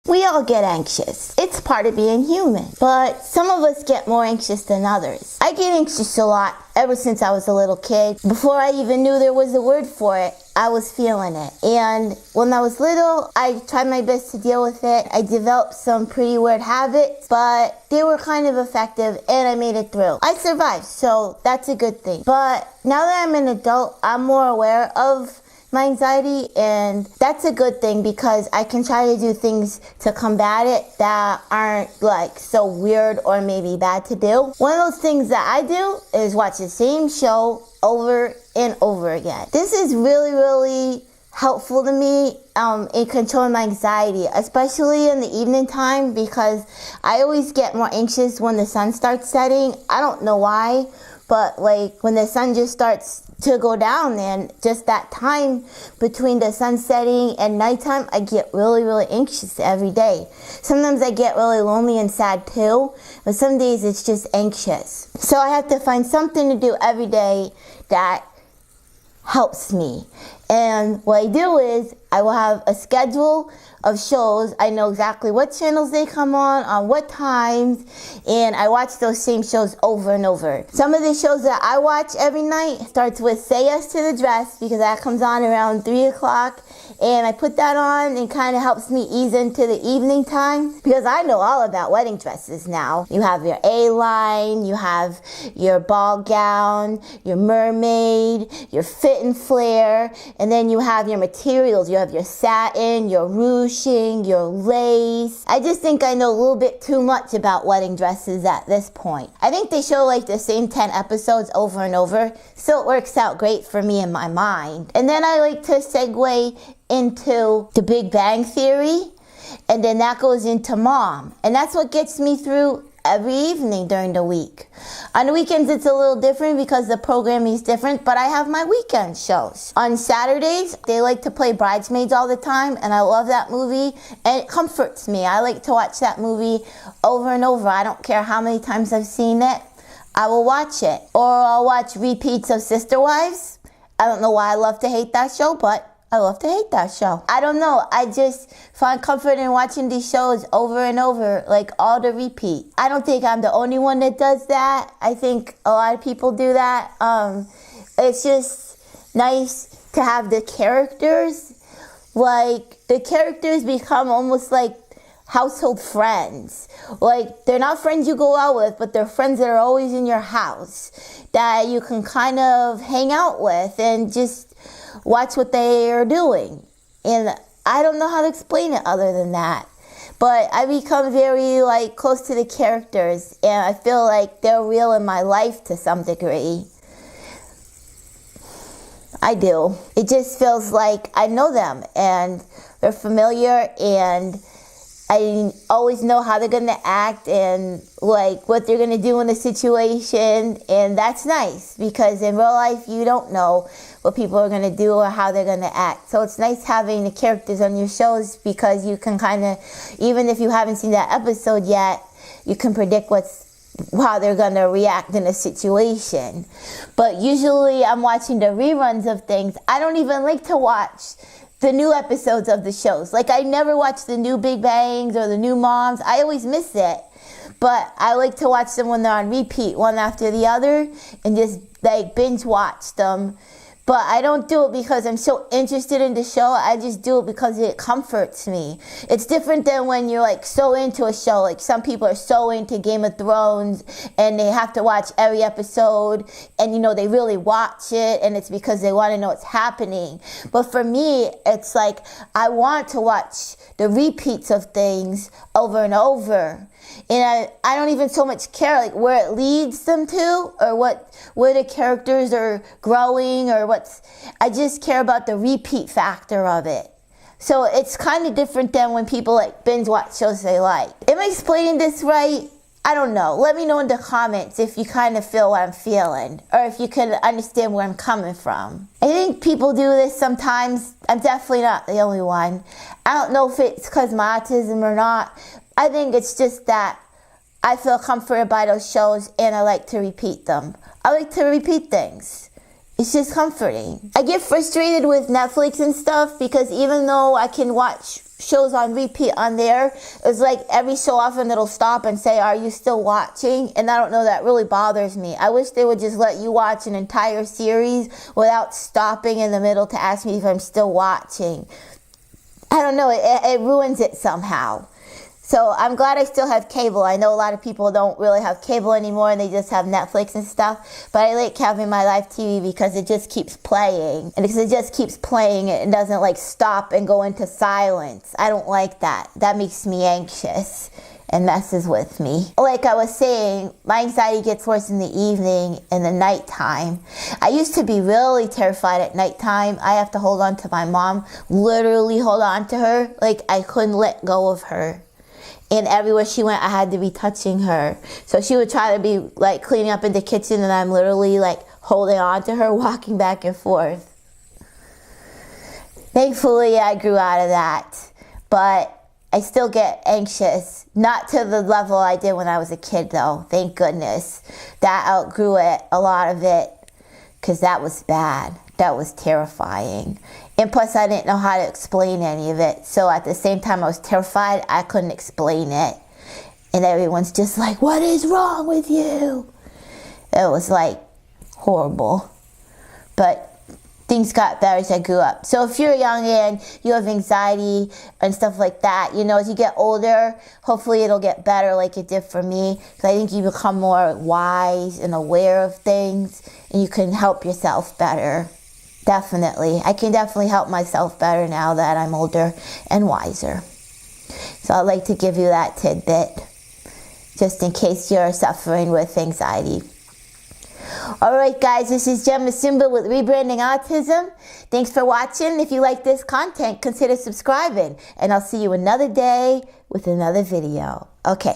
We all get anxious. It's part of being human. But some of us get more anxious than others. I get anxious a lot ever since I was a little kid. Before I even knew there was a word for it, I was feeling it. And when I was little, I tried my best to deal with it. I developed some pretty weird habits, but they were kind of effective and I made it through. I survived, so that's a good thing. But now that I'm an adult, I'm more aware of my anxiety, and that's a good thing because I can try to do things to combat it that aren't like so weird or maybe bad to do. One of those things that I do is watch the same show over and over again. This is really, really helpful to me in controlling my anxiety, especially in the evening time, because I always get more anxious when the sun starts setting. I don't know why, but like when the sun just starts to go down, and just that time between the sun setting and nighttime, I get really, really anxious every day. Sometimes I get really lonely and sad too, but some days it's just anxious. So I have to find something to do every day that helps me. And what I do is I will have a schedule of shows. I know exactly what channels they come on what times, and I watch those same shows over and over. Some of the shows that I watch every night starts with Say Yes to the Dress, because that comes on around 3 o'clock, and I put that on and kind of helps me ease into the evening time, because I know all about wedding dresses now. You have your A-line, you have your ball gown, your mermaid, your fit and flare, and then you have your materials. You have your satin, your ruching, your lace. I just think I know a little bit too much about wedding dresses at this point. I think they show like the same 10 episodes over and over, so it works out great for me in my mind. And then I like to segue into The Big Bang Theory, and then that goes into Mom. And that's what gets me through every evening during the week. On the weekends, it's a little different because the programming is different, but I have my weekend shows. On Saturdays, they like to play Bridesmaids all the time, and I love that movie, and it comforts me. I like to watch that movie over and over. I don't care how many times I've seen it, I will watch it. Or I'll watch repeats of Sister Wives. I don't know why I love to hate that show, but I love to hate that show. I don't know. I just find comfort in watching these shows over and over, like all the repeat. I don't think I'm the only one that does that. I think a lot of people do that. It's just nice to have the characters. Like, the characters become almost like household friends. Like, they're not friends you go out with, but they're friends that are always in your house that you can kind of hang out with and just watch what they are doing. And I don't know how to explain it other than that. But I become very like close to the characters, and I feel like they're real in my life to some degree. I do. It just feels like I know them and they're familiar, and I always know how they're going to act and like what they're going to do in a situation, and that's nice because in real life you don't know what people are going to do or how they're going to act. So it's nice having the characters on your shows because you can kind of, even if you haven't seen that episode yet, you can predict how they're going to react in a situation. But usually I'm watching the reruns of things. I don't even like to watch the new episodes of the shows. Like, I never watch the new Big Bangs or the new Moms. I always miss it. But I like to watch them when they're on repeat, one after the other, and just like binge watch them. But I don't do it because I'm so interested in the show. I just do it because it comforts me. It's different than when you're like so into a show. Like, some people are so into Game of Thrones and they have to watch every episode, and you know, they really watch it and it's because they want to know what's happening. But for me, it's like I want to watch the repeats of things over and over. And I don't even so much care like where it leads them to or where the characters are growing or I just care about the repeat factor of it. So it's kind of different than when people like binge watch shows they like. Am I explaining this right? I don't know. Let me know in the comments if you kind of feel what I'm feeling or if you can understand where I'm coming from. I think people do this sometimes. I'm definitely not the only one. I don't know if it's because of my autism or not. I think it's just that I feel comforted by those shows and I like to repeat them. I like to repeat things. It's just comforting. I get frustrated with Netflix and stuff because even though I can watch shows on repeat on there, it's like every so often it'll stop and say, are you still watching? And I don't know, that really bothers me. I wish they would just let you watch an entire series without stopping in the middle to ask me if I'm still watching. I don't know, it ruins it somehow. So I'm glad I still have cable. I know a lot of people don't really have cable anymore and they just have Netflix and stuff. But I like having my live TV because it just keeps playing. And because it just keeps playing, it doesn't like stop and go into silence. I don't like that. That makes me anxious and messes with me. Like I was saying, my anxiety gets worse in the evening and the nighttime. I used to be really terrified at nighttime. I have to hold on to my mom, literally hold on to her. Like I couldn't let go of her. And everywhere she went, I had to be touching her. So she would try to be like cleaning up in the kitchen and I'm literally like holding on to her, walking back and forth. Thankfully, I grew out of that. But I still get anxious. Not to the level I did when I was a kid though, thank goodness. That outgrew it, a lot of it, because that was bad. That was terrifying. And plus, I didn't know how to explain any of it. So at the same time I was terrified, I couldn't explain it. And everyone's just like, what is wrong with you? It was like horrible. But things got better as I grew up. So if you're young and you have anxiety and stuff like that, you know, as you get older, hopefully it'll get better like it did for me. Because I think you become more wise and aware of things and you can help yourself better. Definitely. I can definitely help myself better now that I'm older and wiser. So I'd like to give you that tidbit, just in case you're suffering with anxiety. Alright guys, this is Jen Msumba with Rebranding Autism. Thanks for watching. If you like this content, consider subscribing. And I'll see you another day with another video. Okay.